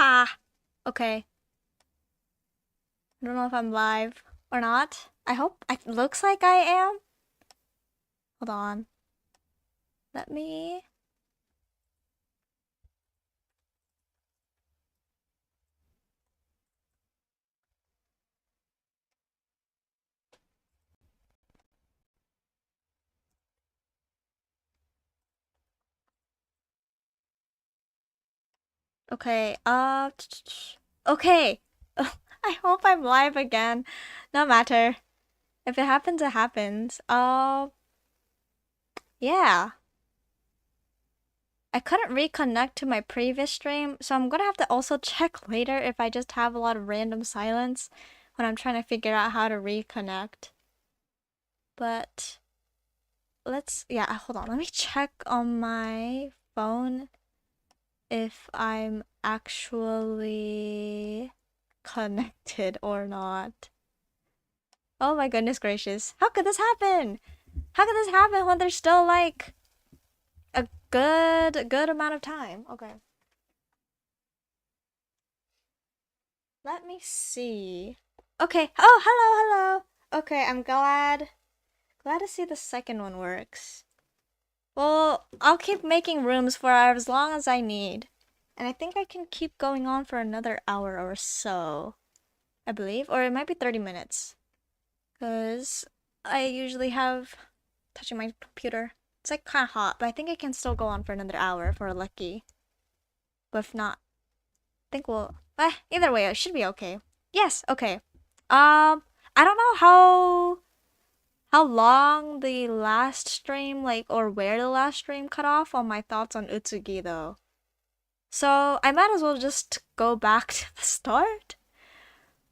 Ha! Okay. I don't know if I'm live or not. I hope. It looks like I am. Hold on. Let me... Okay, okay. I hope I'm live again. No matter. If it happens, it happens. Yeah. I couldn't reconnect to my previous stream, so I'm gonna have to also check later if I just have a lot of random silence when I'm trying to figure out how to reconnect. But yeah, hold on. Let me check on my phone if I'm actually connected or not. Oh my goodness gracious. How could this happen? How could this happen when there's still like a good amount of time? Okay. Let me see. Okay. Oh, hello. Okay, I'm glad to see the second one works. Well, I'll keep making rooms for as long as I need. And I think I can keep going on for another hour or so. I believe. Or it might be 30 minutes. Because I usually have... touching my computer. It's like kind of hot, but I think I can still go on for another hour if we're lucky. But if not, I think we'll... either way, it should be okay. Yes, okay. I don't know how long the last stream, like, or where the last stream cut off on my thoughts on Utsugi, though. So, I might as well just go back to the start.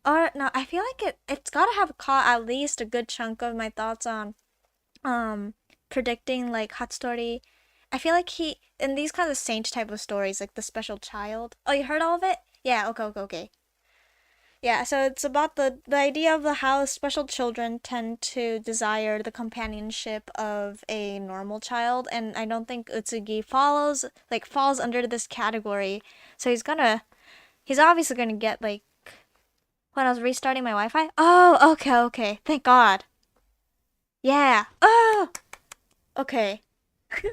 Or, no, I feel like it's gotta have caught at least a good chunk of my thoughts on, predicting, like, Hatsutori. I feel like in these kinds of saint type of stories, like the special child. Oh, you heard all of it? Yeah, okay. Yeah, so it's about the idea of how special children tend to desire the companionship of a normal child, and I don't think Utsugi falls under this category. So he's obviously gonna get like when I was restarting my Wi-Fi. Oh, okay. Thank God. Yeah. Oh, okay.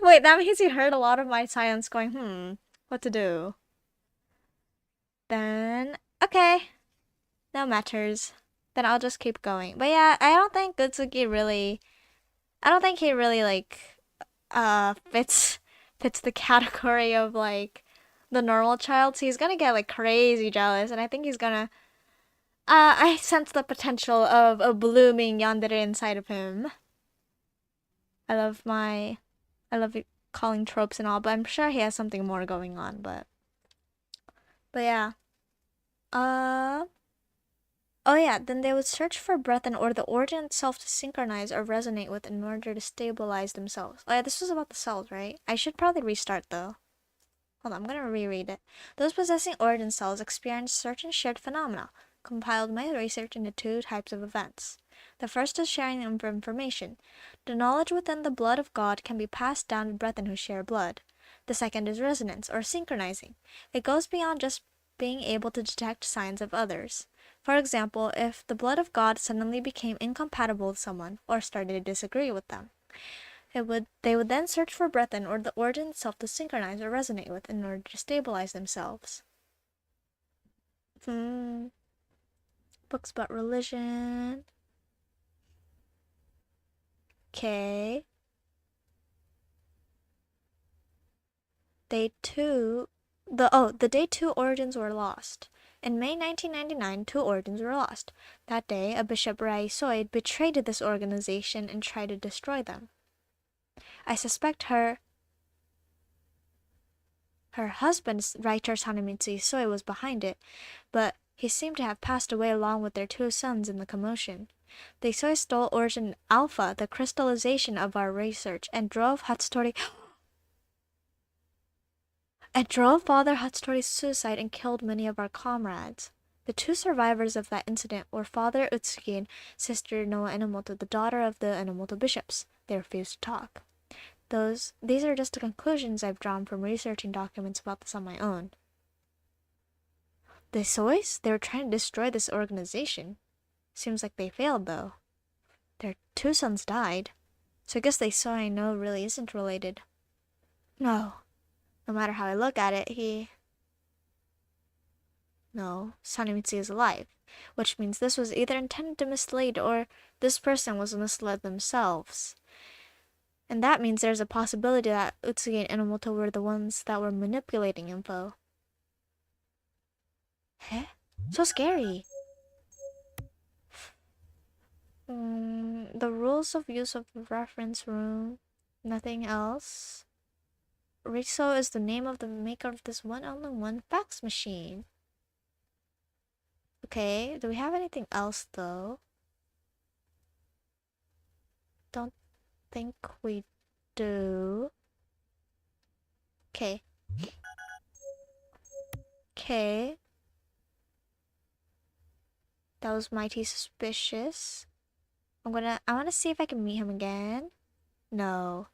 Wait, that means you heard a lot of my silence going, what to do? Then, okay. No matters. Then I'll just keep going. But yeah, I don't think he really like fits the category of like the normal child. So he's gonna get like crazy jealous, and I think he's gonna I sense the potential of a blooming yandere inside of him. I love calling tropes and all, but I'm sure he has something more going on, but yeah. Oh yeah, then they would search for breath in order the organ itself to synchronize or resonate with in order to stabilize themselves. Oh yeah, this was about the cells, right? I should probably restart though. Hold on, I'm gonna reread it. Those possessing organ cells experience certain shared phenomena, compiled my research into two types of events. The first is sharing of information. The knowledge within the blood of God can be passed down to brethren who share blood. The second is resonance, or synchronizing. It goes beyond just being able to detect signs of others. For example, if the blood of God suddenly became incompatible with someone, or started to disagree with them, they would then search for brethren or the organ itself to synchronize or resonate with in order to stabilize themselves. Books about religion. Okay. The day two origins were lost. In May 1999, 2 origins were lost. That day, a Bishop Rai Soid betrayed this organization and tried to destroy them. I suspect her husband, writer Sanemitsu Soy, was behind it, but he seemed to have passed away along with their 2 sons in the commotion. The Soy stole Origin Alpha, the crystallization of our research, and drove Father Hatsutori's suicide and killed many of our comrades. The 2 survivors of that incident were Father Utsugi and Sister Noa Enomoto, the daughter of the Enomoto bishops. They refused to talk. These are just the conclusions I've drawn from researching documents about this on my own. The Soys? They were trying to destroy this organization. Seems like they failed, though. Their 2 sons died. So I guess the Soy I know really isn't related. No. No matter how I look at it, No, Sanemitsu is alive. Which means this was either intended to mislead or this person was misled themselves. And that means there's a possibility that Utsugi and Enomoto were the ones that were manipulating info. Huh? So scary. The rules of use of reference room. Nothing else. Riso is the name of the maker of this one only one fax machine. Okay, do we have anything else though? Don't think we do. Okay. Okay. That was mighty suspicious. I want to see if I can meet him again. No.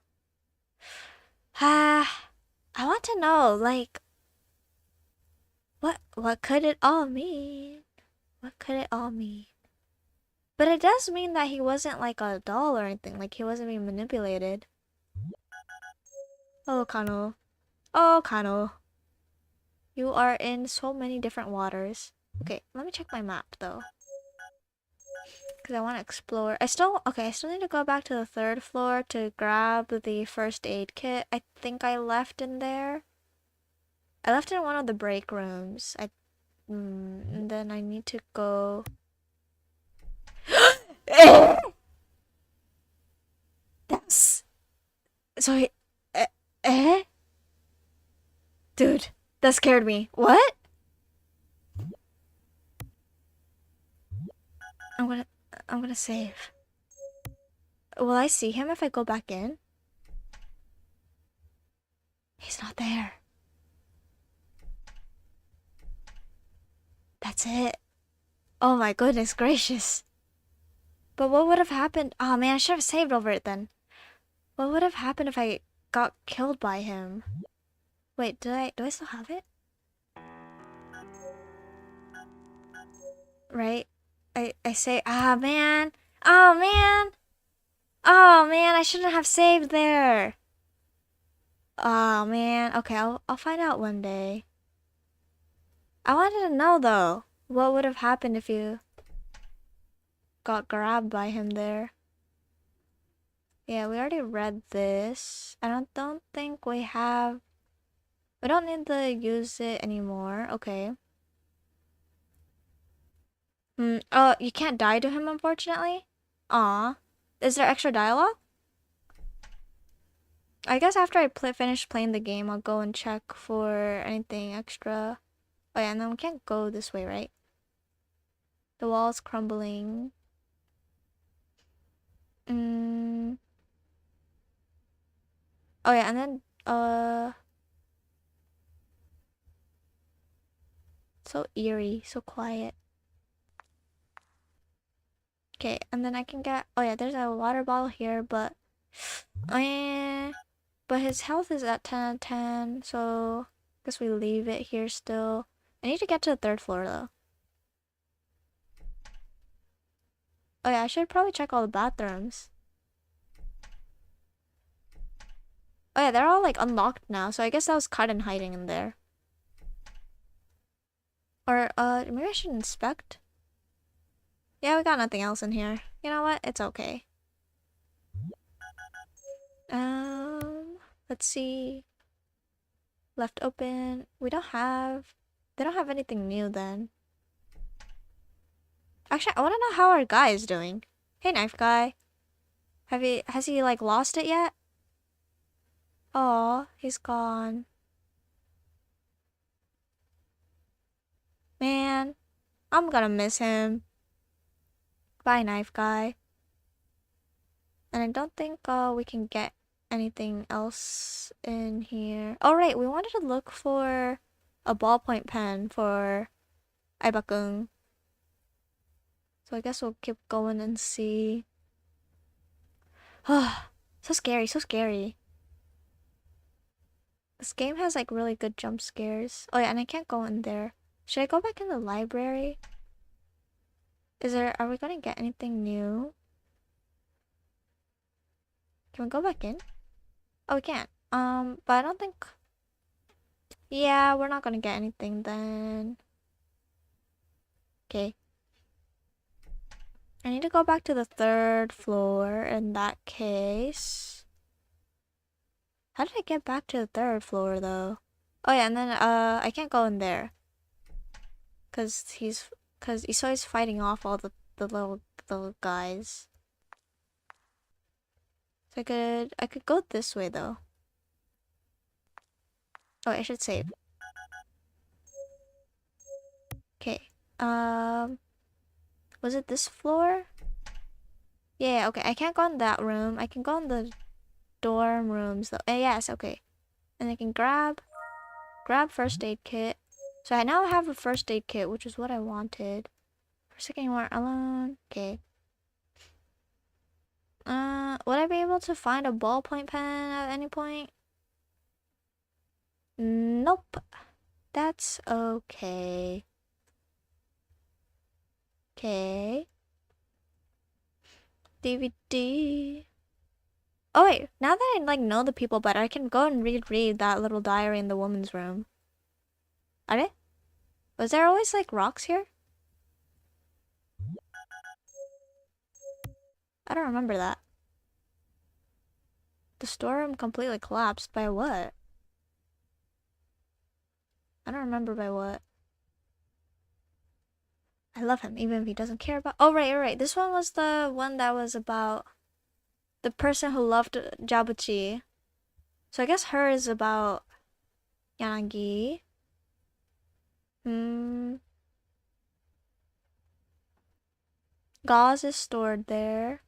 I want to know, like, what could it all mean? What could it all mean? But it does mean that he wasn't like a doll or anything, like he wasn't being manipulated. Oh, Kano. Oh, Kano. You are in so many different waters. Okay, let me check my map though. Because I want to explore. I still need to go back to the 3rd floor to grab the first aid kit. I think I left in there. I left in one of the break rooms. And then I need to go. That's so. Dude, that scared me. What? I'm gonna save. Will I see him if I go back in? He's not there. That's it. Oh my goodness gracious. But what would have happened? Oh man, I should have saved over it then. What would have happened if I got killed by him? Wait, do I still have it? Right? I say, man. Oh man. Oh man, I shouldn't have saved there. Oh man. Okay, I'll find out one day. I wanted to know though, what would have happened if you got grabbed by him there? Yeah, we already read this. I don't think we have. We don't need to use it anymore. Okay. Oh, you can't die to him, unfortunately. Aw. Is there extra dialogue? I guess after I finish playing the game, I'll go and check for anything extra. Oh yeah, and then we can't go this way, right? The wall's crumbling. Oh yeah, and then, so eerie, so quiet. Okay, and then I can get, oh yeah, there's a water bottle here, but, but his health is at 10 out of 10, so I guess we leave it here still. I need to get to the 3rd floor though. Oh yeah, I should probably check all the bathrooms. Oh yeah, they're all like unlocked now, so I guess that was Kaiden hiding in there. Or, maybe I should inspect? Yeah, we got nothing else in here. You know what? It's okay. Let's see. Left open. They don't have anything new then. Actually, I want to know how our guy is doing. Hey, knife guy. Has he like lost it yet? Oh, he's gone. Man, I'm gonna miss him. Bye, knife guy. And I don't think we can get anything else in here. Oh right, we wanted to look for a ballpoint pen for Aiba-kun. So I guess we'll keep going and see. Oh, so scary, so scary. This game has like really good jump scares. Oh yeah, and I can't go in there. Should I go back in the library? Are we gonna get anything new? Can we go back in? Oh, we can't. But I don't think... Yeah, we're not gonna get anything then. Okay. I need to go back to the 3rd floor in that case. How did I get back to the 3rd floor though? Oh yeah, and then I can't go in there. Cause he's always fighting off all the little guys. So I could go this way though. Oh, I should save. Okay. Was it this floor? Yeah, okay. I can't go in that room. I can go in the dorm rooms though. Yes, okay. And I can grab first aid kit. So I now have a first aid kit, which is what I wanted. For a second you weren't alone. Okay. Would I be able to find a ballpoint pen at any point? Nope. That's okay. Okay. DVD. Oh wait, now that I like know the people better, I can go and read that little diary in the woman's room. Are they? Was there always like rocks here? I don't remember that. The storeroom completely collapsed by what? I don't remember by what. I love him, even if he doesn't care about... Oh, right. This one was the one that was about the person who loved Jabuchi. So I guess her is about Yanagi. Gauze is stored there.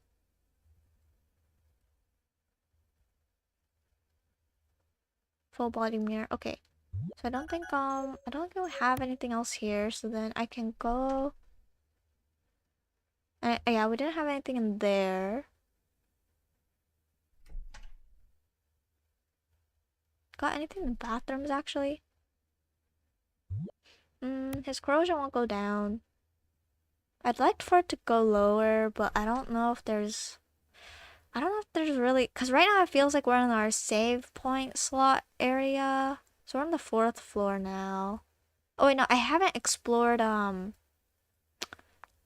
Full body mirror. Okay. So I don't think we have anything else here. So then I can go. Yeah, we didn't have anything in there. Got anything in the bathrooms actually? His corrosion won't go down. I'd like for it to go lower, but I don't know if there's really, because right now it feels like we're in our save point slot area. So we're on the 4th floor now. Oh wait, no, I haven't explored, I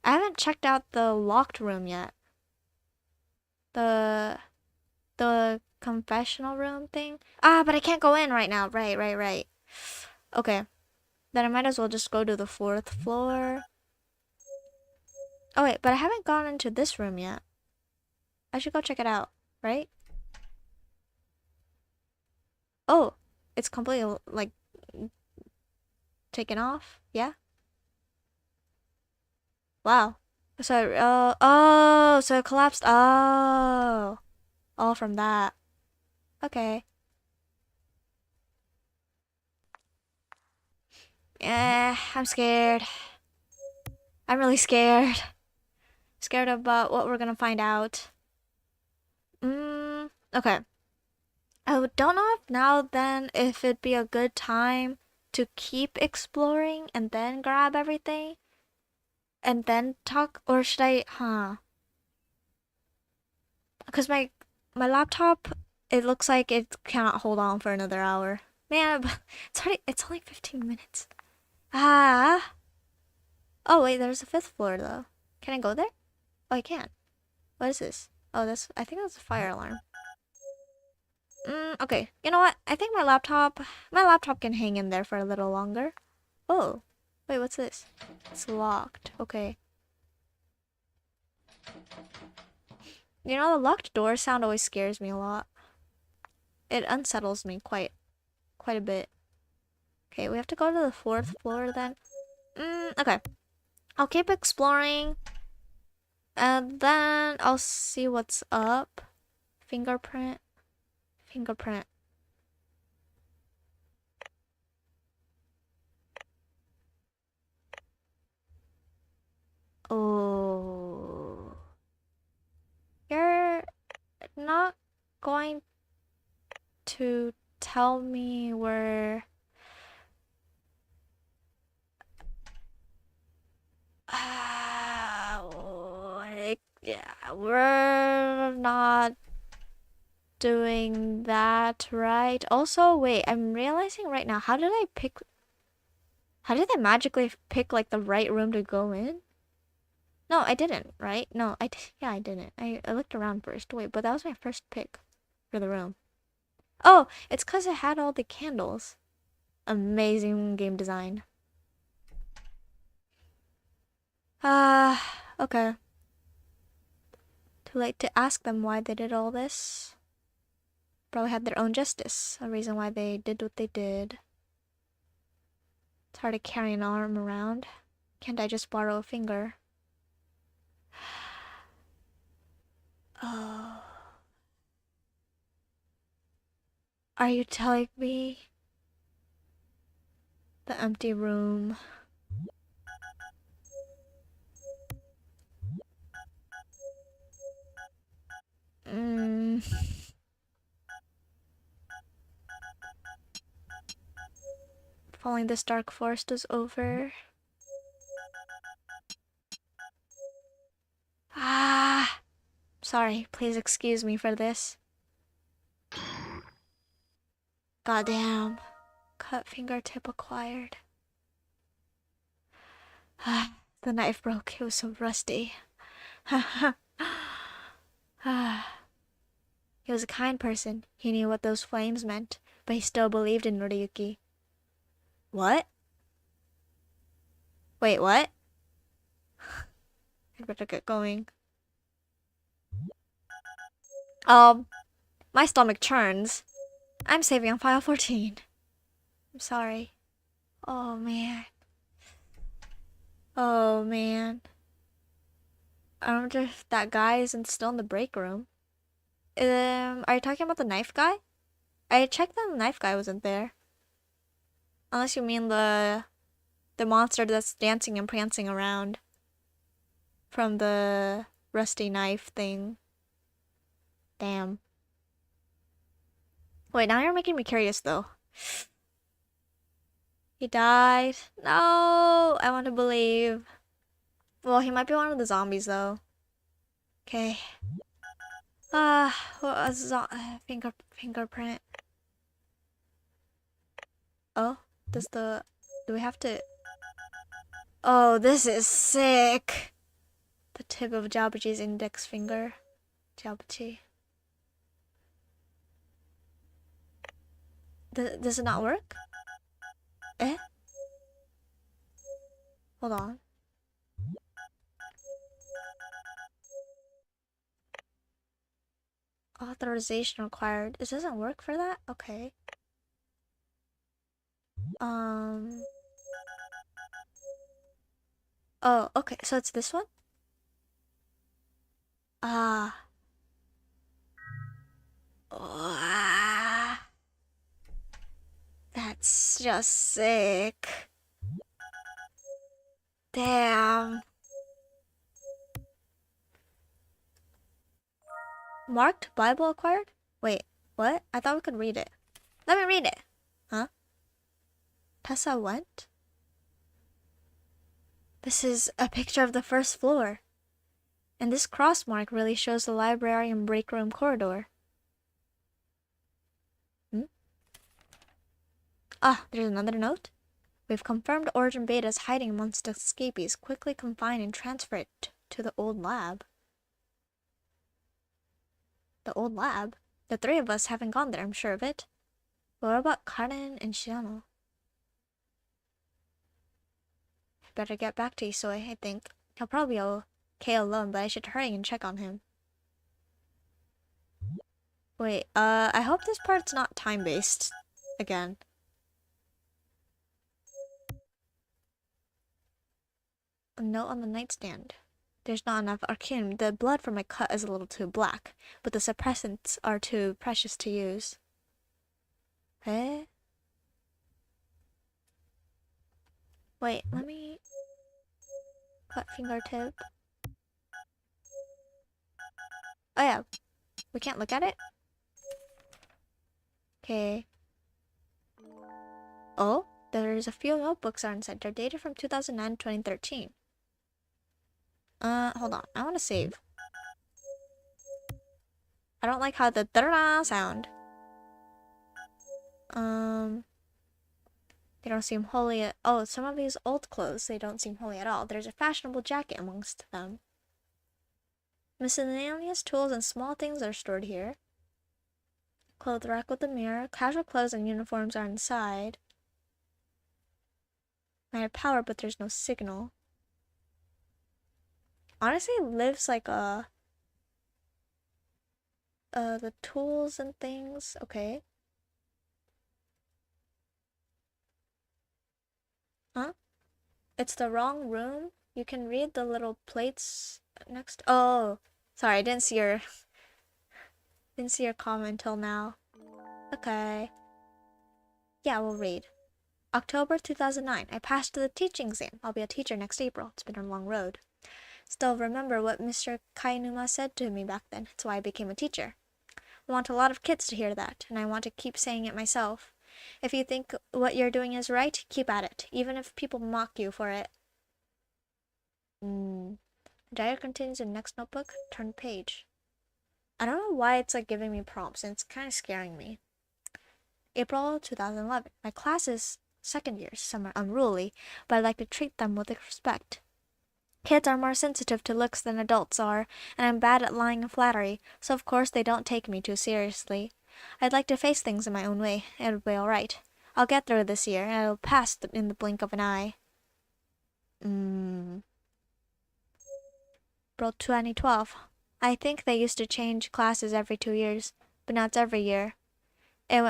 haven't checked out the locked room yet. The confessional room thing. But I can't go in right now. Right. Okay. Then I might as well just go to the 4th floor. Oh wait, but I haven't gone into this room yet. I should go check it out, right? Oh, it's completely, like, taken off? Yeah? Wow. So, so it collapsed. Oh. All from that. Okay. I'm scared. I'm really scared. Scared about what we're gonna find out. Okay. I don't know if now then if it'd be a good time to keep exploring and then grab everything and then talk, or should I, because my laptop, it looks like it cannot hold on for another hour. Man, but it's only 15 minutes. Oh wait, there's a 5th floor though. Can I go there? Oh, I can. What is this? Oh, I think that's a fire alarm. Okay. You know what? I think my laptop can hang in there for a little longer. Oh. Wait, what's this? It's locked. Okay. You know, the locked door sound always scares me a lot. It unsettles me quite a bit. Okay, we have to go to the 4th floor then. Okay. I'll keep exploring. And then I'll see what's up. Fingerprint. Oh. You're not going to tell me where... Yeah, we're not doing that right. Also, wait, I'm realizing right now, how did I magically pick like the right room to go in? No, I didn't, right? No, yeah, I didn't. I looked around first. Wait, but that was my first pick for the room. Oh, it's because it had all the candles. Amazing game design. Okay. Too late to ask them why they did all this. Probably had their own justice, a reason why they did what they did. It's hard to carry an arm around. Can't I just borrow a finger? Oh. Are you telling me? The empty room. Following this dark forest is over. Sorry, please excuse me for this. Goddamn. Cut fingertip acquired. The knife broke. It was so rusty. He was a kind person. He knew what those flames meant, but he still believed in Noriyuki. What? Wait, what? I'd better get going. My stomach churns. I'm saving on file 14. I'm sorry. Oh, man. Oh, man. I wonder if that guy isn't still in the break room. Are you talking about the knife guy? I checked that the knife guy wasn't there. Unless you mean the monster that's dancing and prancing around from the rusty knife thing. Damn. Wait, now you're making me curious though. He died. No, I want to believe. Well, he might be one of the zombies though. Okay. Fingerprint. Oh, do we have to? Oh, this is sick. The tip of Jabuchi's index finger. Jabuchi. Does it not work? Eh? Hold on. Authorization required. It doesn't work for that? Okay. Oh, okay. So it's this one? Ah. That's just sick. Damn. Marked Bible acquired? Wait, what? I thought we could read it. Let me read it. Huh? Tessa went? This is a picture of the first floor. And this cross mark really shows the library and break room corridor. Ah, there's another note. We've confirmed Origin Beta is hiding amongst escapees. Quickly confine and transfer it to the old lab. The old lab? The three of us haven't gone there, I'm sure of it. But what about Karen and Shirano? Better get back to Isoi, I think. He'll probably be okay alone, but I should hurry and check on him. Wait, I hope this part's not time-based again. A note on the nightstand. There's not enough arcane. The blood from my cut is a little too black, but the suppressants are too precious to use. Eh? Wait, let me... Cut fingertip. Oh yeah, we can't look at it? Okay. Oh, there's a few notebooks are inside. They're dated from 2009 to 2013. Hold on. I want to save. I don't like how the da sound. They don't seem holy. Oh, some of these old clothes, they don't seem holy at all. There's a fashionable jacket amongst them. Miscellaneous tools and small things are stored here. Clothes rack with a mirror. Casual clothes and uniforms are inside. I have power, but there's no signal. Honestly, it lives like the tools and things. Okay. Huh? It's the wrong room. You can read the little plates next. Oh, sorry, I didn't see your comment until now. Okay. Yeah, we'll read. October 2009. I passed the teaching exam. I'll be a teacher next April. It's been a long road. Still remember what Mr. Kainuma said to me back then. It's why I became a teacher. I want a lot of kids to hear that, and I want to keep saying it myself. If you think what you're doing is right, keep at it, even if people mock you for it. The diary continues in the next notebook. Turn page. I don't know why it's like giving me prompts, and it's kind of scaring me. April 2011. My class is second years. Some are unruly, but I like to treat them with respect. Kids are more sensitive to looks than adults are, and I'm bad at lying and flattery, so of course they don't take me too seriously. I'd like to face things in my own way. It'll be alright. I'll get through this year, and it'll pass in the blink of an eye. April 2012. I think they used to change classes every 2 years, but now it's every year. It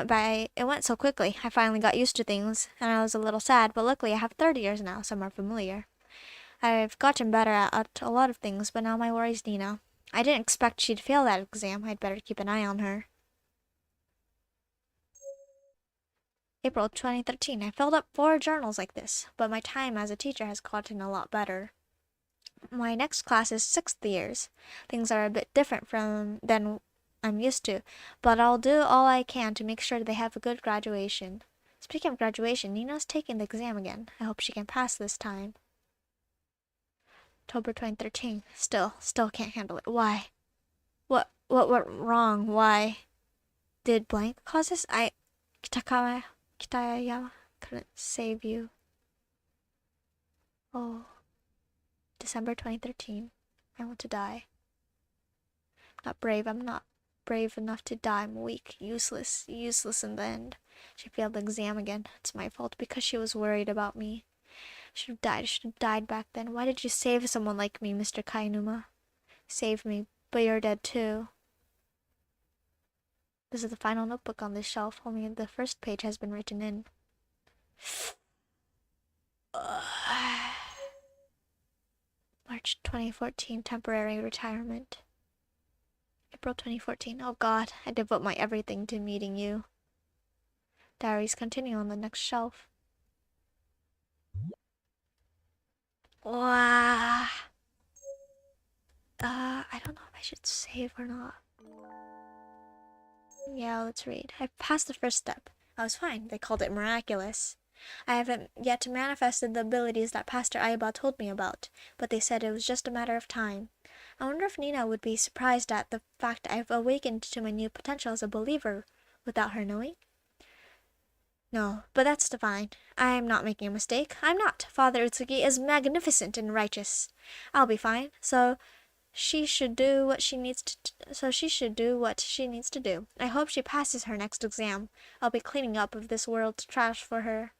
went so quickly. I finally got used to things, and I was a little sad, but luckily I have 30 years now, some are familiar. I've gotten better at a lot of things, but now my worry's Nina. I didn't expect she'd fail that exam. I'd better keep an eye on her. April 2013. I filled up 4 journals like this, but my time as a teacher has gotten a lot better. My next class is 6th years. Things are a bit different than I'm used to, but I'll do all I can to make sure they have a good graduation. Speaking of graduation, Nina's taking the exam again. I hope she can pass this time. October 2013. Still can't handle it. Why? What went wrong? Why? Did blank cause this? Kitayama couldn't save you. Oh. December 2013. I want to die. I'm not brave enough to die. I'm weak, useless in the end. She failed the exam again. It's my fault because she was worried about me. Should have died back then. Why did you save someone like me, Mr. Kainuma? Save me, but you're dead too. This is the final notebook on this shelf. Only the first page has been written in. March 2014, temporary retirement. April 2014. Oh God, I devote my everything to meeting you. Diaries continue on the next shelf. Wow. I don't know if I should save or not. Yeah, let's read. I passed the first step. I was fine. They called it miraculous. I haven't yet manifested the abilities that Pastor Aiba told me about, but they said it was just a matter of time. I wonder if Nina would be surprised at the fact I've awakened to my new potential as a believer without her knowing. No, but that's fine. I'm not making a mistake. I'm not. Father Utsugi is magnificent and righteous. I'll be fine. So she should do what she needs to do. I hope she passes her next exam. I'll be cleaning up of this world's trash for her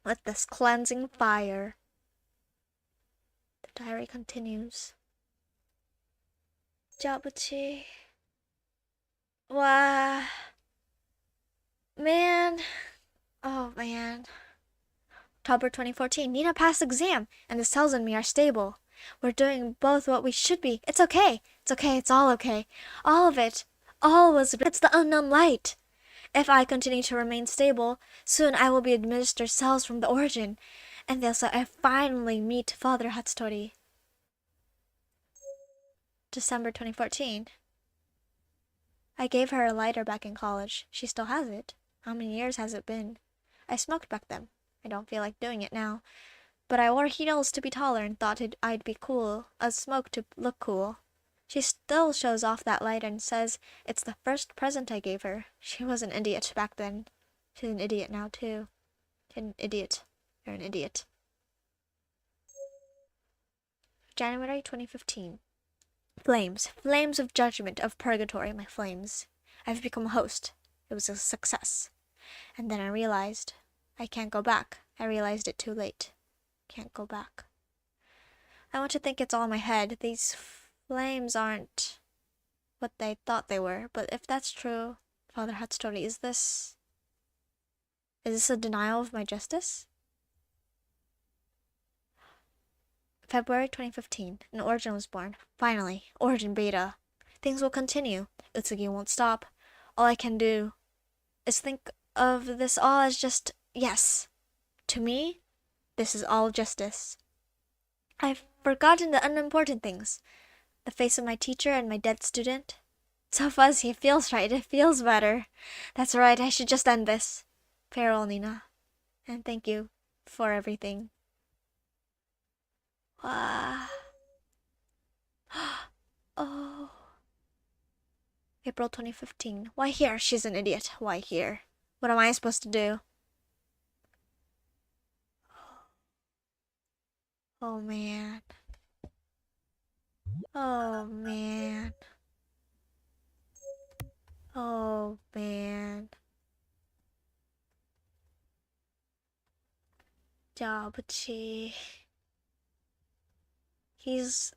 with this cleansing fire. The diary continues. Jabuchi. Wow. Man. Oh, man. October 2014. Nina passed the exam, and the cells in me are stable. We're doing both what we should be. It's okay. It's okay. It's all okay. All of it. It's the unknown light. If I continue to remain stable, soon I will be administered cells from the origin, and thus I finally meet Father Hatsutori. December 2014. I gave her a lighter back in college. She still has it. How many years has it been? I smoked back then. I don't feel like doing it now. But I wore heels to be taller and thought I'd be cool, a smoke to look cool. She still shows off that light and says it's the first present I gave her. She was an idiot back then. She's an idiot now, too. She's an idiot. You're an idiot. January 2015. Flames. Flames of judgment, of purgatory, my flames. I've become a host. It was a success. And then I realized I can't go back. I realized it too late. Can't go back. I want to think it's all in my head. These flames aren't what they thought they were. But if that's true, Father Hatstori, is this a denial of my justice? February 2015. An Origin was born. Finally. Origin Beta. Things will continue. Utsugi won't stop. All I can do is think of this all as just yes. To me, this is all justice. I've forgotten the unimportant things. The face of my teacher and my dead student. So fuzzy, it feels right, it feels better. That's right, I should just end this. Farewell, Nina. And thank you for everything. Oh. April 2015. Why here? She's an idiot. Why here? What am I supposed to do? Oh man. Oh man. Oh man. Jabuchi. His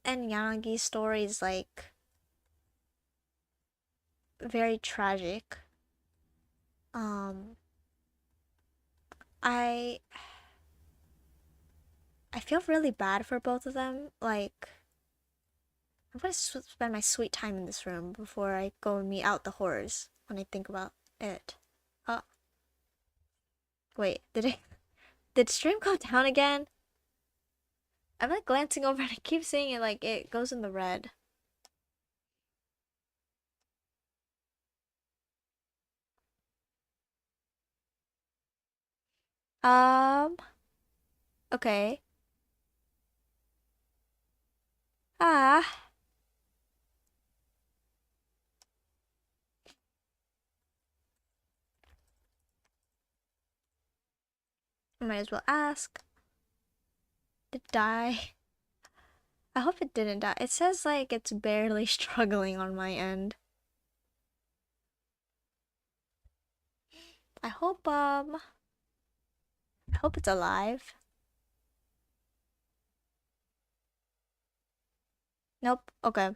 and Yanagi's story is like very tragic. I feel really bad for both of them. Like, I'm gonna spend my sweet time in this room before I go and meet out the horrors when I think about it. Wait, did stream go down again? I'm like glancing over and I keep seeing it like it goes in the red. Okay. I might as well ask. Did it die? I hope it didn't die. It says like it's barely struggling on my end. I hope it's alive. Nope. Okay.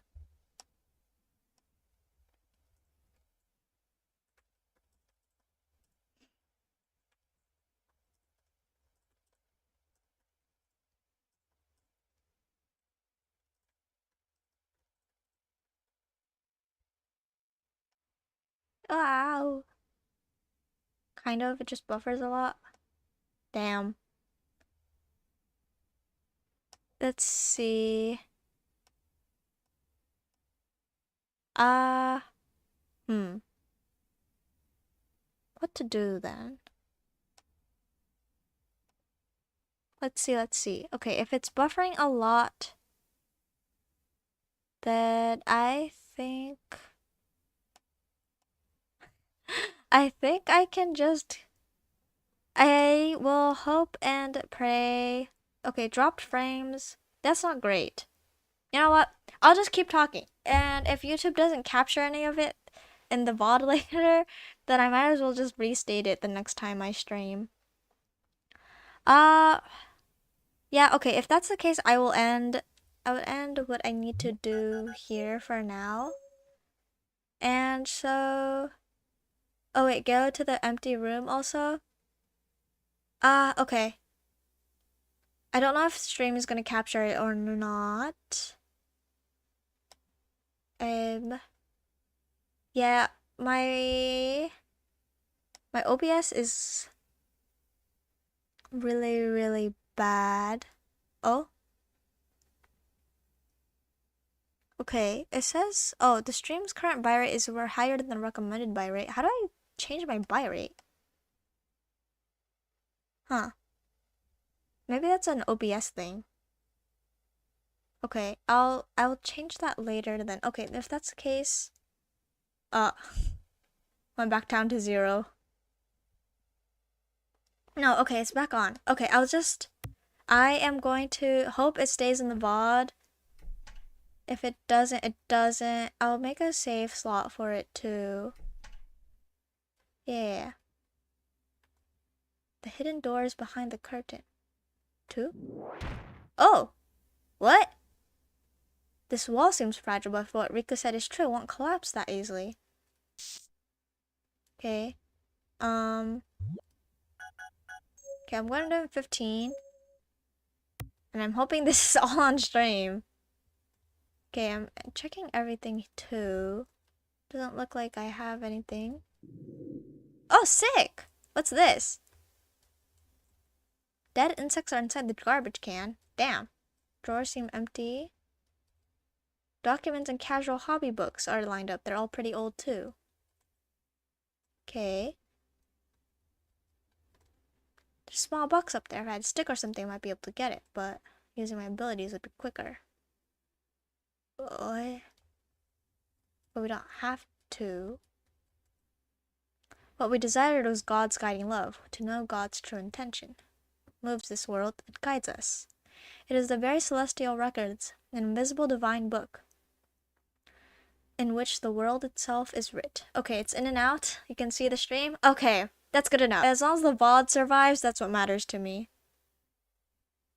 Ow. Kind of. It just buffers a lot. Damn. Let's see. What to do then? Let's see. Okay, if it's buffering a lot, then I think I can just... I will hope and pray. Okay, dropped frames. That's not great. You know what? I'll just keep talking. And if YouTube doesn't capture any of it in the VOD later, then I might as well just restate it the next time I stream. Yeah, okay, if that's the case, I would end what I need to do here for now. And so... Oh wait, go to the empty room also? Okay. I don't know if stream is gonna capture it or not. Yeah, my OBS is really, really bad. Oh. Okay, it says, oh, the stream's current bitrate is higher than the recommended bitrate. How do I change my bitrate? Huh. Maybe that's an OBS thing. Okay, I'll change that later then. Okay, if that's the case, went back down to 0. No, okay, it's back on. Okay, I am going to hope it stays in the VOD. If it doesn't, it doesn't. I'll make a save slot for it too. Yeah. The hidden door is behind the curtain. 2? Oh! What? This wall seems fragile, but if what Rika said is true, it won't collapse that easily. Okay. Okay, I'm going to do 15. And I'm hoping this is all on stream. Okay, I'm checking everything too. Doesn't look like I have anything. Oh, sick! What's this? Dead insects are inside the garbage can. Damn. Drawers seem empty. Documents and casual hobby books are lined up. They're all pretty old too. Okay. There's a small box up there. If I had a stick or something, I might be able to get it, but using my abilities would be quicker. But we don't have to. What we desired was God's guiding love, to know God's true intention. Moves this world, it guides us. It is the very celestial records, an invisible divine book, in which the world itself is writ. Okay, it's in and out. You can see the stream. Okay, that's good enough. As long as the VOD survives, that's what matters to me.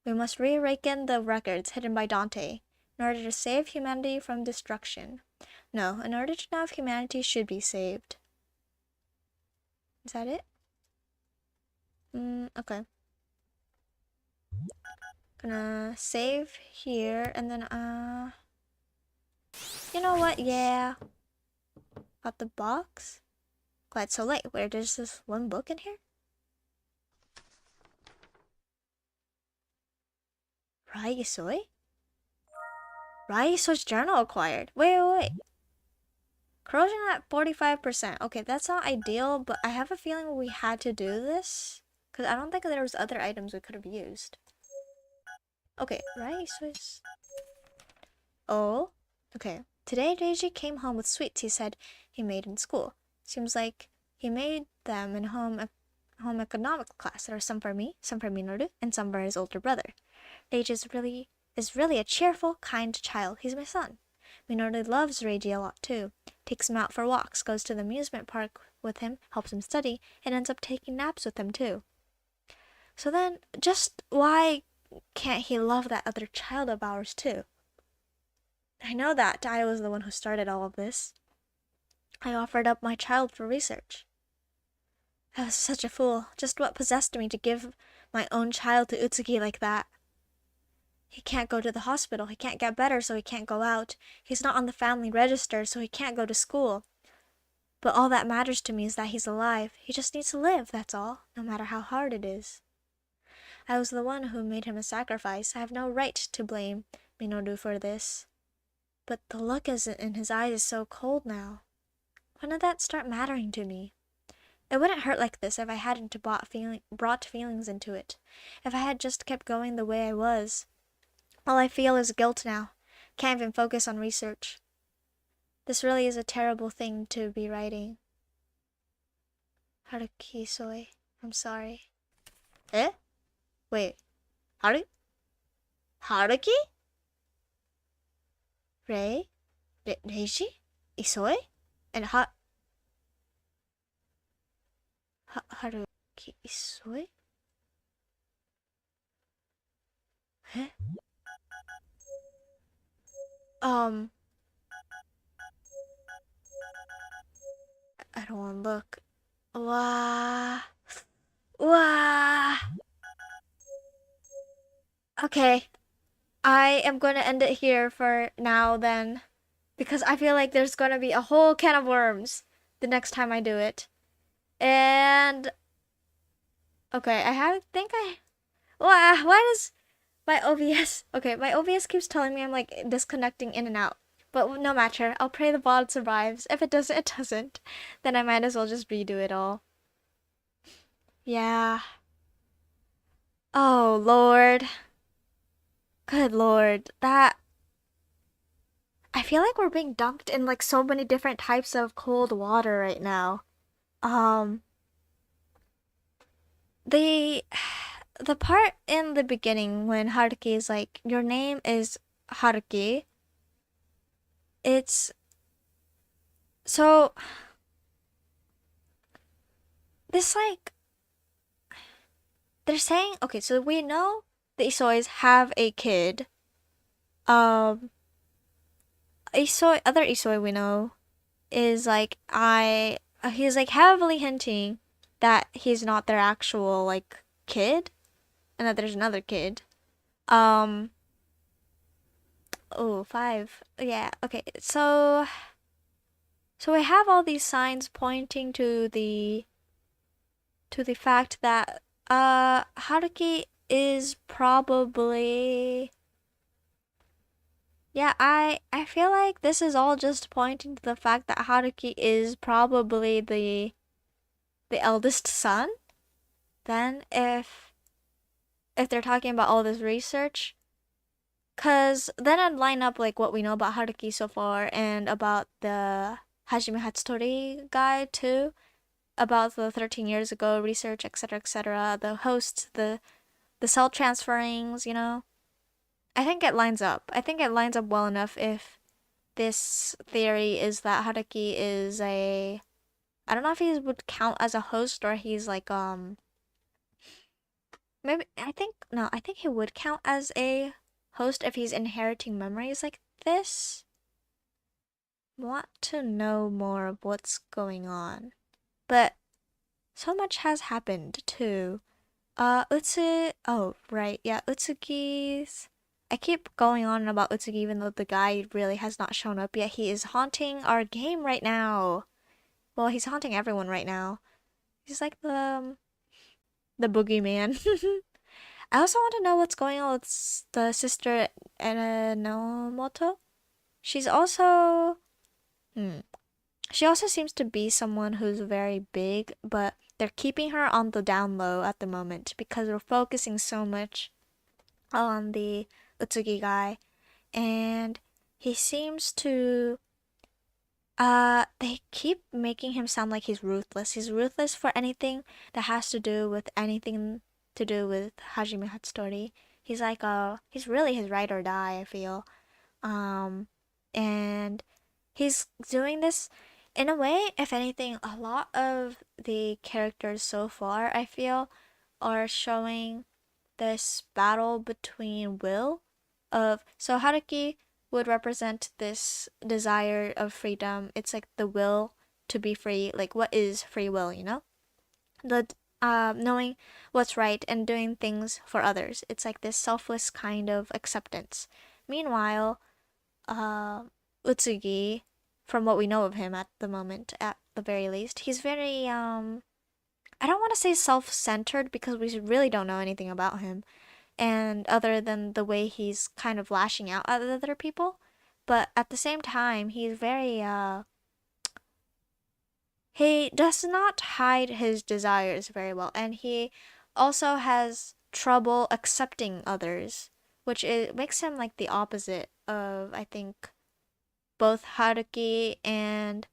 We must reawaken the records hidden by Dante, in order to save humanity from destruction. No, in order to know if humanity should be saved. Is that it? Okay. Gonna save here, and then, you know what? Yeah. Got the box? Glad it's so late. Wait, there's this one book in here? Raisoy? Raisoy's journal acquired. Wait. Corrosion at 45%. Okay, that's not ideal, but I have a feeling we had to do this. Because I don't think there was other items we could have used. Okay, Raisoy's... Oh, okay. Today, Reiji came home with sweets he said he made in school. Seems like he made them in home economics class. There are some for me, some for Minoru, and some for his older brother. Reiji is really a cheerful, kind child. He's my son. Minoru loves Reiji a lot too. Takes him out for walks, goes to the amusement park with him, helps him study, and ends up taking naps with him too. So then, just why can't he love that other child of ours too? I know that I was the one who started all of this. I offered up my child for research. I was such a fool. Just what possessed me to give my own child to Utsuki like that? He can't go to the hospital. He can't get better, so he can't go out. He's not on the family register, so he can't go to school. But all that matters to me is that he's alive. He just needs to live, that's all, no matter how hard it is. I was the one who made him a sacrifice. I have no right to blame Minoru for this. But the look in his eyes is so cold now. When did that start mattering to me? It wouldn't hurt like this if I hadn't brought feelings into it. If I had just kept going the way I was. All I feel is guilt now. Can't even focus on research. This really is a terrible thing to be writing. Haruki-soy, I'm sorry. Eh? Wait. Haruki? Reiji? Isoi? And Haruki Isoi? Eh? I don't want to look. Wah. Okay. I am going to end it here for now then. Because I feel like there's going to be a whole can of worms the next time I do it. And... Okay, why does my OBS... Okay, my OBS keeps telling me I'm like disconnecting in and out. But no matter, I'll pray the VOD survives. If it doesn't, it doesn't. Then I might as well just redo it all. Yeah. Oh, Lord. Good Lord. That I feel like we're being dunked in like so many different types of cold water right now. Um, the the part in the beginning when Haruki is like, "Your name is Haruki." It's so this like they're saying okay, so we know the Isois have a kid. Um, other Isoi we know is like he's like heavily hinting that he's not their actual like kid and that there's another kid. Um, oh, five. Yeah, okay. So we have all these signs pointing to the fact that Haruki is probably yeah, I feel like this is all just pointing to the fact that Haruki is probably the eldest son. Then if they're talking about all this research, cause then I'd line up like what we know about Haruki so far and about the Hajime Hatsutori guy too, about the 13 years ago research, etc., the hosts, the cell transferings, you know. I think it lines up. I think it lines up well enough if this theory is that Haruki is a I don't know if he would count as a host or he's like maybe I think no, I think he would count as a host if he's inheriting memories like this. Want to know more of what's going on. But so much has happened too. Oh, right, yeah, Utsugi's. I keep going on about Utsugi even though the guy really has not shown up yet. He is haunting our game right now. Well, he's haunting everyone right now. He's like the boogeyman. I also want to know what's going on with the sister Enomoto. She's also she also seems to be someone who's very big, but they're keeping her on the down low at the moment because we're focusing so much on the Utsugi guy, and he seems to they keep making him sound like he's ruthless. He's ruthless for anything that has to do with anything to do with Hajime Hatsutori. He's like he's really his ride or die, I feel. Um and he's doing this in a way, if anything, a lot of the characters so far, I feel, are showing this battle between will of so Haruki would represent this desire of freedom. It's like the will to be free. Like what is free will, you know? The knowing what's right and doing things for others. It's like this selfless kind of acceptance. Meanwhile, uh, Utsugi, from what we know of him at the moment, at the very least, he's very I don't want to say self-centered because we really don't know anything about him and other than the way he's kind of lashing out at other people, but at the same time he's very he does not hide his desires very well, and he also has trouble accepting others, which makes him like the opposite of I think both Haruki and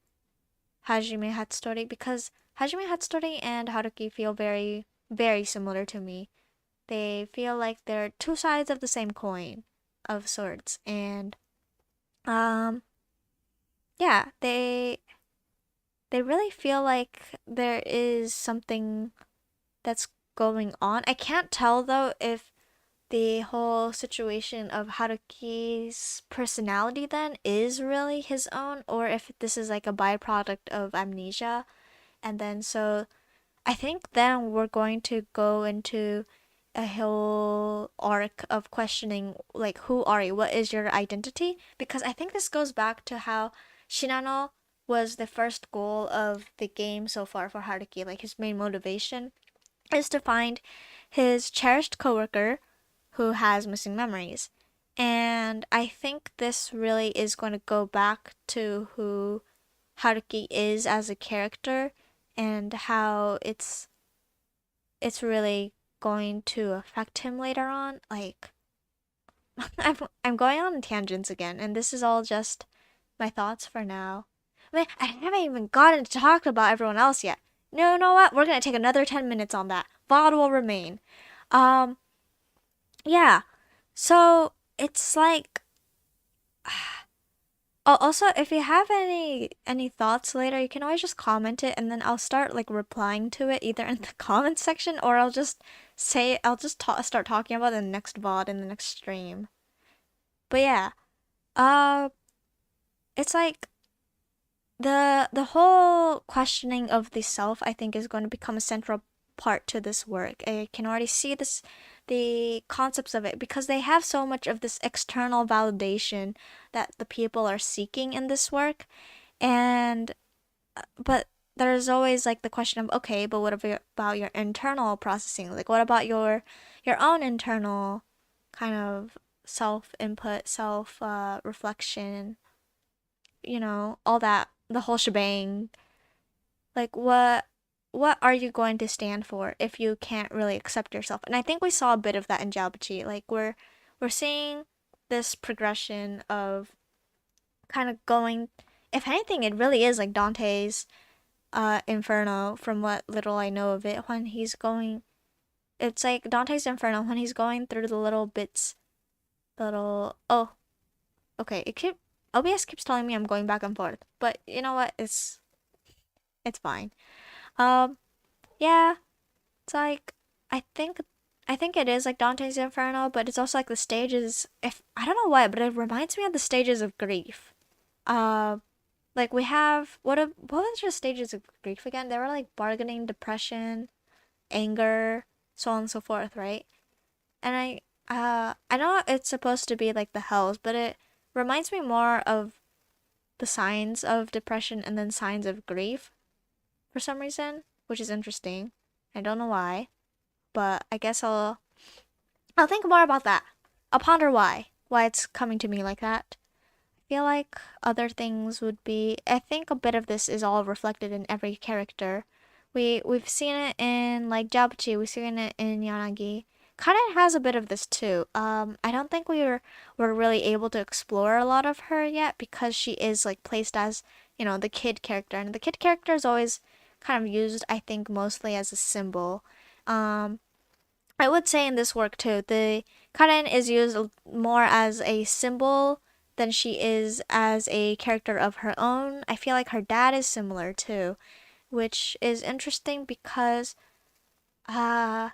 Hajime Hatsutori, because Hajime Hatsutori and Haruki feel very very similar to me. They feel like they're two sides of the same coin of sorts. And um yeah, they really feel like there is something that's going on. I can't tell though if the whole situation of Haruki's personality then is really his own or if this is like a byproduct of amnesia. And then so I think then we're going to go into a whole arc of questioning like who are you, what is your identity, because I think this goes back to how Shinano was the first goal of the game so far for Haruki. Like his main motivation is to find his cherished coworker who has missing memories, and I think this really is going to go back to who Haruki is as a character and how it's really going to affect him later on. Like I'm going on tangents again, and this is all just my thoughts for now. I mean, I haven't even gotten to talk about everyone else yet. No, you know what? We're gonna take another 10 minutes on that. VOD will remain. Um, yeah. So it's like, oh, also, if you have any thoughts later, you can always just comment it, and then I'll start like replying to it either in the comment section, or I'll just start talking about it in the next VOD in the next stream. But yeah, uh, it's like the whole questioning of the self, I think, is going to become a central part to this work. I can already see the concepts of it, because they have so much of this external validation that the people are seeking in this work. And but there's always like the question of, okay, but what about your internal processing? Like, what about your own internal kind of self input, self reflection, all that, the whole shebang. Like, what are you going to stand for if you can't really accept yourself? And I think we saw a bit of that in Jalbachi. Like, we're seeing this progression of kind of going, if anything, it really is like Dante's Inferno, from what little I know of it. When he's going, it's like Dante's Inferno when he's going through the little bits, little, oh, okay, OBS keeps telling me I'm going back and forth, but you know what, it's fine. Um, yeah, it's like, I think it is like Dante's Inferno, but it's also like the stages. If I don't know why, but it reminds me of the stages of grief. Uh, like we have what was the stages of grief again? They were like bargaining, depression, anger, so on and so forth, right? And I know it's supposed to be like the hells, but it reminds me more of the signs of depression and then signs of grief for some reason, which is interesting. I don't know why, but I guess I'll think more about that. I'll ponder why it's coming to me like that. I feel like other things would be. I think a bit of this is all reflected in every character. We've seen it in like Jabuchi. We've seen it in Yanagi. Kanen has a bit of this too. I don't think we're really able to explore a lot of her yet, because she is like placed as, the kid character, and the kid character is always kind of used, I think, mostly as a symbol. Um, I would say in this work too, the Karen is used more as a symbol than she is as a character of her own. I feel like her dad is similar too, which is interesting because uh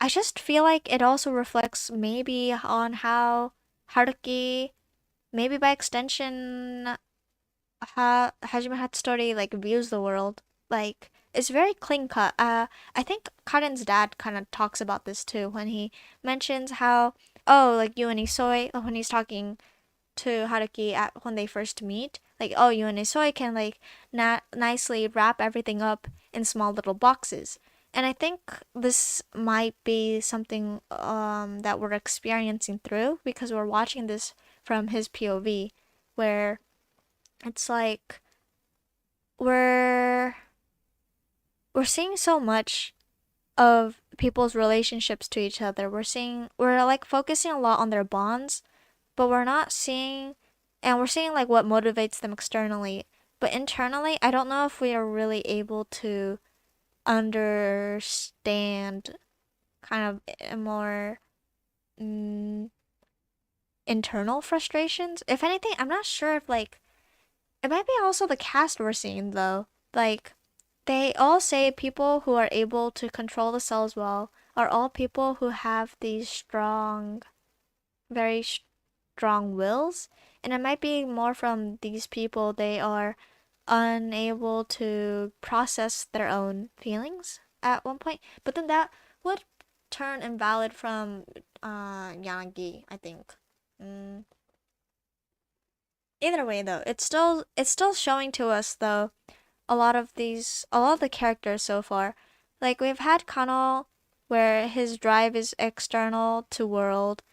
I just feel like it also reflects maybe on how Haruki, maybe by extension, Hajime Hatsutori like views the world. Like, it's very clean cut. I think Karen's dad kind of talks about this too when he mentions how, oh, like you and Isoi, when he's talking to Haruki when they first meet, like, oh, you and Isoi can like nicely wrap everything up in small little boxes. And I think this might be something that we're experiencing through, because we're watching this from his POV, where it's like we're we're seeing so much of people's relationships to each other. We're like focusing a lot on their bonds, but we're not seeing, and we're seeing like what motivates them externally. But internally, I don't know if we are really able to understand kind of a more internal frustrations. If anything, I'm not sure if like it might be also the cast we're seeing though. Like, they all say people who are able to control the cells well are all people who have these strong, very strong wills. And it might be more from these people, they are unable to process their own feelings at one point. But then that would turn invalid from Yanagi, I think. Either way though, it's still showing to us though a lot of the characters so far. Like, we've had Kano, where his drive is external to world.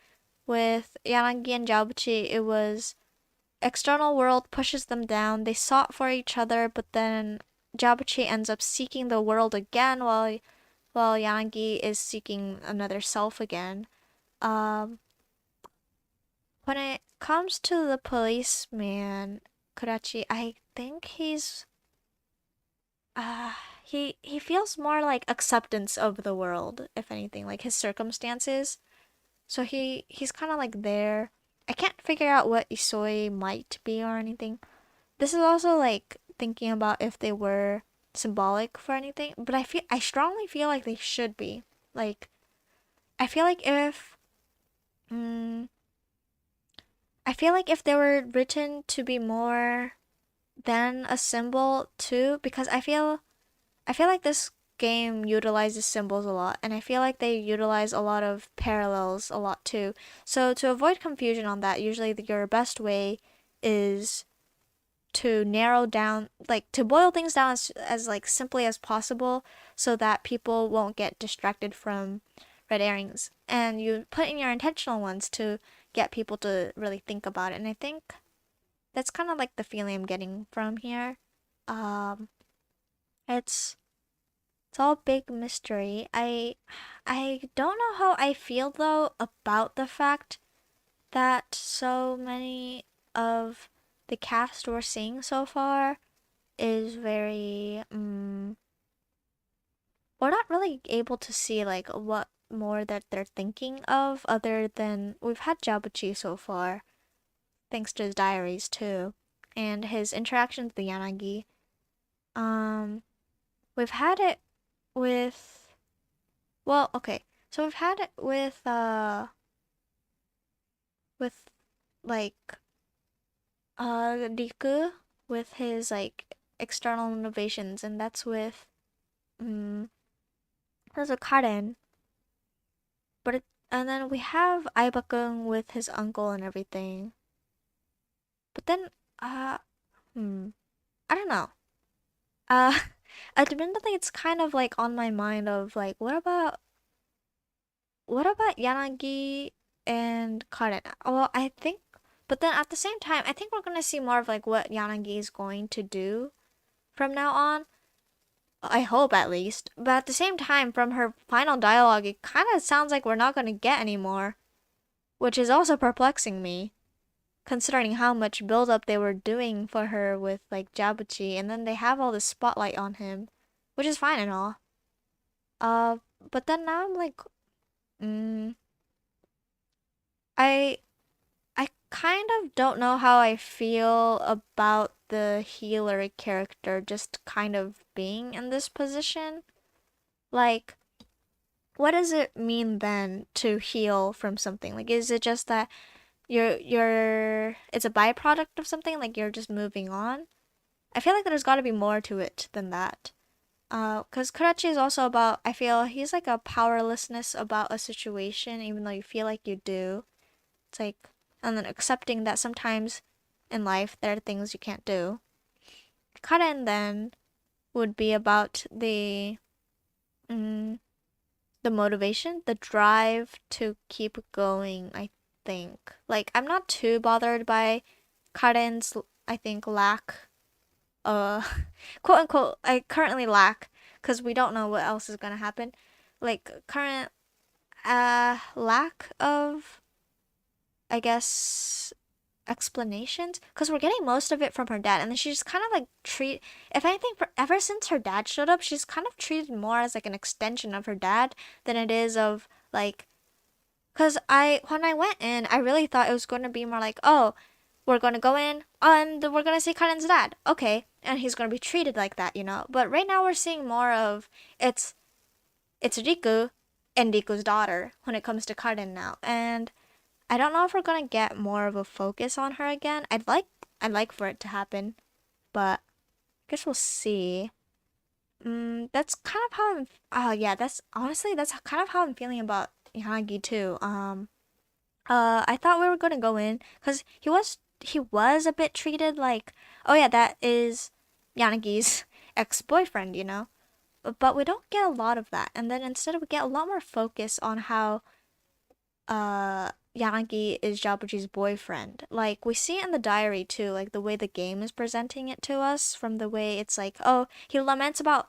With Yanagi and Jabuchi, it was external world pushes them down. They sought for each other, but then Jabuchi ends up seeking the world again, while Yanagi is seeking another self again. Um, when it comes to the policeman, Kurachi, I think he feels more like acceptance of the world, if anything, like his circumstances. So he's kind of like there. I can't figure out what Isoi might be or anything. This is also like thinking about if they were symbolic for anything, but I strongly feel like they should be. Like I feel like if mm, I feel like if they were written to be more than a symbol too, because I feel like this game utilizes symbols a lot, and I feel like they utilize a lot of parallels a lot too. So to avoid confusion on that, usually your best way is to narrow down, like to boil things down as like simply as possible so that people won't get distracted from red herrings. And you put in your intentional ones to get people to really think about it. And I think that's kind of like the feeling I'm getting from here. Um, it's it's all big mystery. I don't know how I feel though about the fact that so many of the cast we're seeing so far is very we're not really able to see like what more that they're thinking of other than we've had Jabuchi so far, thanks to his diaries too, and his interactions with the Yanagi. Um, we've had it with well, okay, so we've had it with like Riku with his like external innovations, and um that's with Karen. And then we have Aibakun with his uncle and everything. But then uh hmm I don't know. Uh admittedly it's kind of like on my mind of like what about Yanagi and Karen? Well, I think but then at the same time I think we're gonna see more of like what Yanagi is going to do from now on. I hope at least. But at the same time, from her final dialogue, it kind of sounds like we're not going to get any more, which is also perplexing me, considering how much build-up they were doing for her with like Jabuchi, and then they have all this spotlight on him, which is fine and all. Uh, but then now I'm like, mm, I I kind of don't know how I feel about the healer character just kind of being in this position. Like, what does it mean then to heal from something? Like, is it just that it's a byproduct of something, like you're just moving on? I feel like there's got to be more to it than that. Because Kurachi is also about, I feel he's like a powerlessness about a situation, even though you feel like you do. It's like, and then accepting that sometimes in life there are things you can't do. Karen then would be about mm, the motivation, the drive to keep going, I think. Like, I'm not too bothered by Karen's, I think, lack, uh, quote unquote, I currently lack, because we don't know what else is gonna happen. Like, current, lack of, I guess, explanations, because we're getting most of it from her dad, and then she's kind of like if anything, ever since her dad showed up, she's kind of treated more as like an extension of her dad than it is of like, because when I went in, I really thought it was going to be more like, oh, we're going to go in and we're going to see Karen's dad, okay, and he's going to be treated like that, you know. But right now we're seeing more of it's Riku and Riku's daughter when it comes to Karen now, and I don't know if we're gonna get more of a focus on her again. I'd like for it to happen, but I guess we'll see. That's kind of how I'm. Oh yeah, that's honestly that's kind of how I'm feeling about Yanagi too. I thought we were gonna go in because he was a bit treated like, oh yeah, that is Yanagi's ex-boyfriend, you know. But we don't get a lot of that, and then instead we get a lot more focus on how Yanagi is Jabuji's boyfriend. Like we see it in the diary too, like the way the game is presenting it to us, from the way it's like, oh, he laments about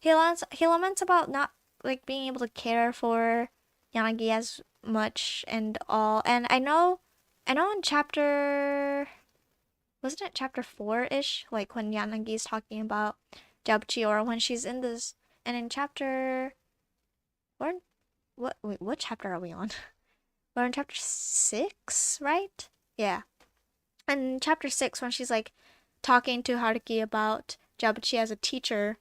not like being able to care for Yanagi as much and all. And I know I know in chapter... Wasn't it chapter 4-ish? Like when Yanagi's talking about Jabuchi, or when she's in this... And in chapter... Wait, what chapter are we on? We're in chapter 6, right? Yeah. And in chapter 6, when she's like talking to Haruki about Jabuchi as a teacher,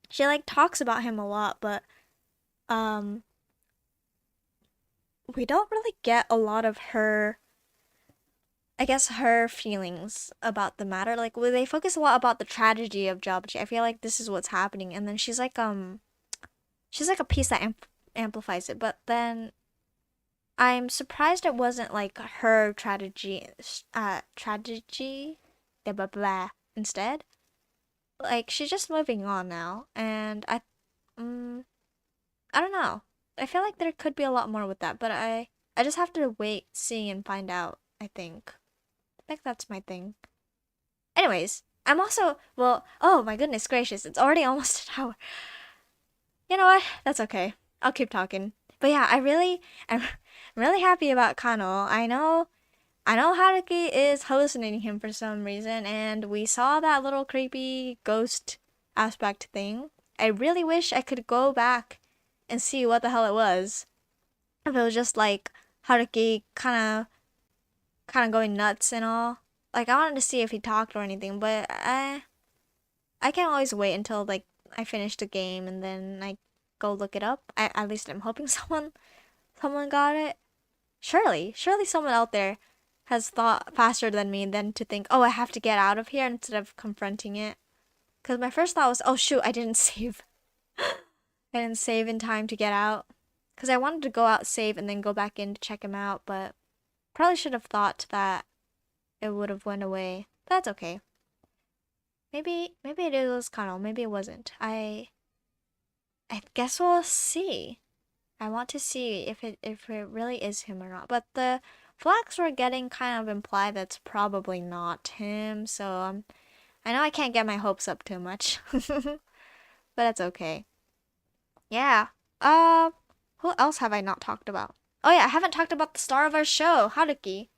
she like talks about him a lot, but we don't really get a lot of her, I guess, her feelings about the matter. Like, they focus a lot about the tragedy of Jabuchi. I feel like this is what's happening, and then she's like a piece that amplifies it. But then I'm surprised it wasn't like her tragedy, blah blah blah. Instead, like she's just moving on now, and I don't know. I feel like there could be a lot more with that, but I just have to wait, see, and find out. I think that's my thing. Anyways, I'm also oh my goodness gracious, it's already almost an hour. You know what? That's okay. I'll keep talking. But yeah, I'm really happy about Kano. I know Haruki is hallucinating him for some reason, and we saw that little creepy ghost aspect thing. I really wish I could go back and see what the hell it was. If it was just like Haruki kind of going nuts and all. Like, I wanted to see if he talked or anything, but I can always wait until like I finish the game and then I go look it up. At least I'm hoping someone got it. Surely someone out there has thought faster than me than to think, oh, I have to get out of here instead of confronting it. Because my first thought was, oh shoot, I didn't save. I didn't save in time to get out. Because I wanted to go out, save, and then go back in to check him out, but probably should have thought that it would have went away. That's okay. Maybe it was Kano, maybe it wasn't. I guess we'll see. I want to see if it really is him or not. But the flags were getting kind of implied that's probably not him, so I know I can't get my hopes up too much. But that's okay. Yeah. Who else have I not talked about? Oh yeah, I haven't talked about the star of our show, Haruki.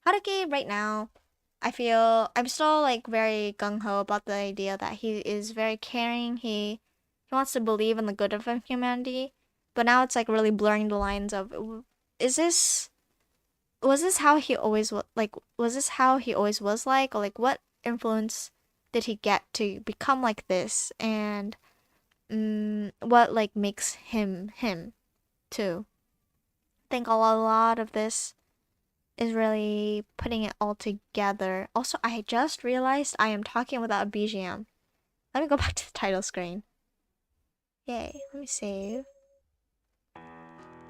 Haruki right now, I feel I'm still like very gung-ho about the idea that he is very caring. He wants to believe in the good of humanity. But now it's like really blurring the lines of, was this how he always was like? Was this how he always was like? Or like, what influence did he get to become like this? And what like makes him him too? I think a lot of this is really putting it all together. Also, I just realized I am talking without a BGM. Let me go back to the title screen. Yay, let me save.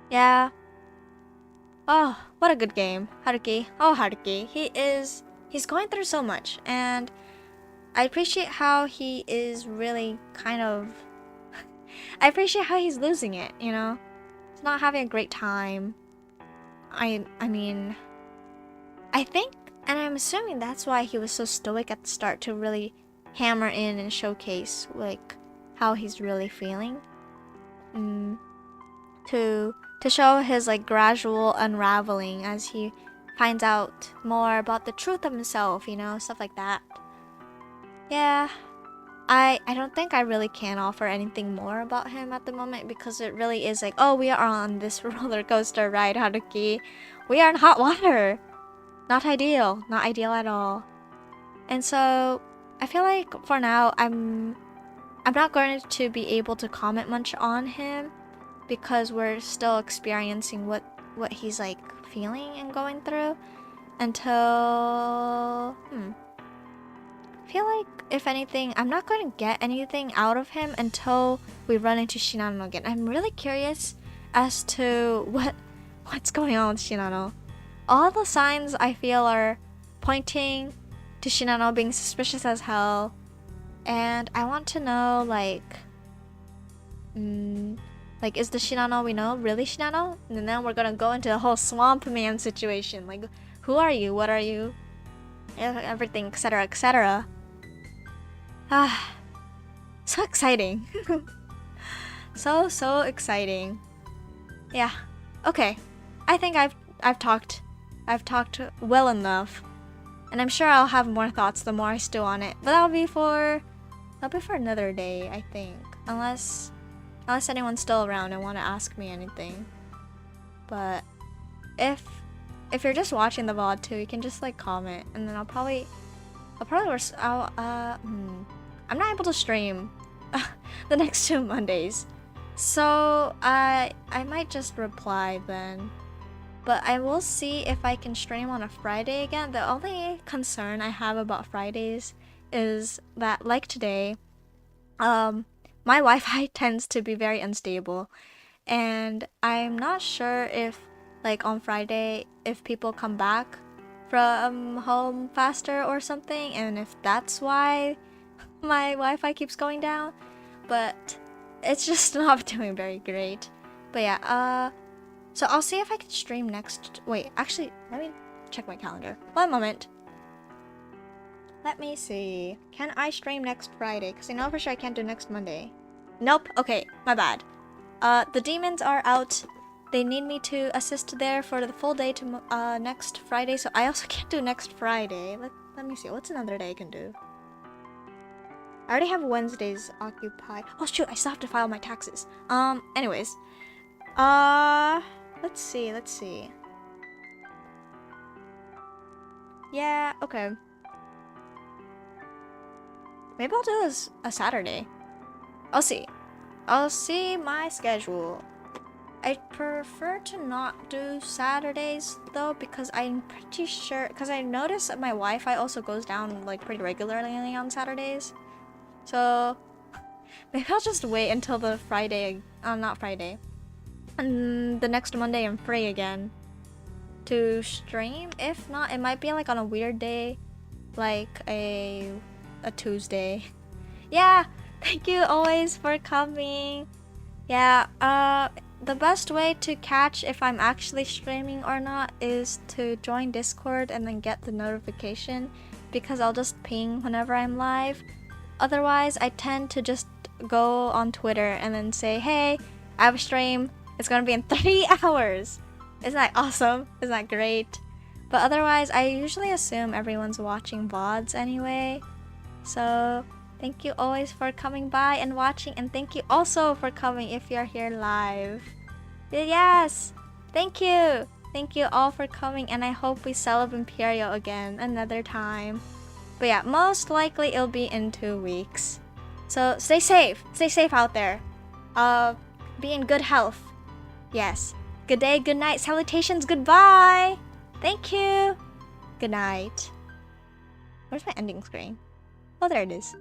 Yeah. Oh, what a good game. Haruki. Oh, Haruki. He's going through so much, and I appreciate how he is really kind of... I appreciate how he's losing it, you know? He's not having a great time. I mean... I think, and I'm assuming that's why he was so stoic at the start, to really hammer in and showcase, like, how he's really feeling. To show his like gradual unraveling as he finds out more about the truth of himself, you know, stuff like that. Yeah, I don't think I really can offer anything more about him at the moment, because it really is like, oh, we are on this roller coaster ride, Haruki. We are in hot water. Not ideal at all. And so I feel like for now I'm not going to be able to comment much on him, because we're still experiencing what he's like feeling and going through until I feel like, if anything, I'm not going to get anything out of him until we run into Shinano again. I'm really curious as to what's going on with Shinano. All the signs I feel are pointing to Shinano being suspicious as hell, and I want to know, like, is the Shinano we know really Shinano? And then we're gonna go into the whole swamp man situation. Like, who are you? What are you? Everything, etc., etc. Ah, so exciting. so exciting. Yeah. Okay. I think I've talked I've talked well enough. And I'm sure I'll have more thoughts the more I stew on it. But that'll be for another day, I think. Unless anyone's still around and want to ask me anything. But if you're just watching the VOD too, you can just like comment, and then I'm not able to stream the next 2 Mondays. So I might just reply then. But I will see if I can stream on a Friday again. The only concern I have about Fridays is that, like today, my Wi-Fi tends to be very unstable. And I'm not sure if, like, on Friday, if people come back from home faster or something, and if that's why my Wi-Fi keeps going down. But it's just not doing very great. But yeah, so I'll see if I can stream next. Wait, actually, let me check my calendar. 1 moment. Let me see. Can I stream next Friday? Because I know for sure I can't do next Monday. Nope. Okay, my bad. The demons are out. They need me to assist there for the full day to next Friday. So I also can't do next Friday. Let me see. What's another day I can do? I already have Wednesdays occupied. Oh shoot, I still have to file my taxes. Anyways. Let's see. Yeah, okay. Maybe I'll do this a Saturday. I'll see my schedule. I prefer to not do Saturdays though, because I'm pretty sure, because I noticed that my Wi-Fi also goes down like pretty regularly on Saturdays. So maybe I'll just wait until the Friday, not Friday, and the next Monday I'm free again to stream. If not, it might be like on a weird day, like a Tuesday. Yeah, thank you always for coming. Yeah, the best way to catch if I'm actually streaming or not is to join Discord and then get the notification, because I'll just ping whenever I'm live. Otherwise, I tend to just go on Twitter and then say, hey, I have a stream. It's gonna be in 3 hours. Isn't that awesome? Isn't that great? But otherwise, I usually assume everyone's watching VODs anyway. So thank you always for coming by and watching, and thank you also for coming if you're here live. Yes! Thank you! Thank you all for coming, and I hope we celebrate Empireo again another time. But yeah, most likely it'll be in 2 weeks. So stay safe. Stay safe out there. Be in good health. Yes. Good day, good night, salutations, goodbye! Thank you! Good night. Where's my ending screen? Oh, there it is.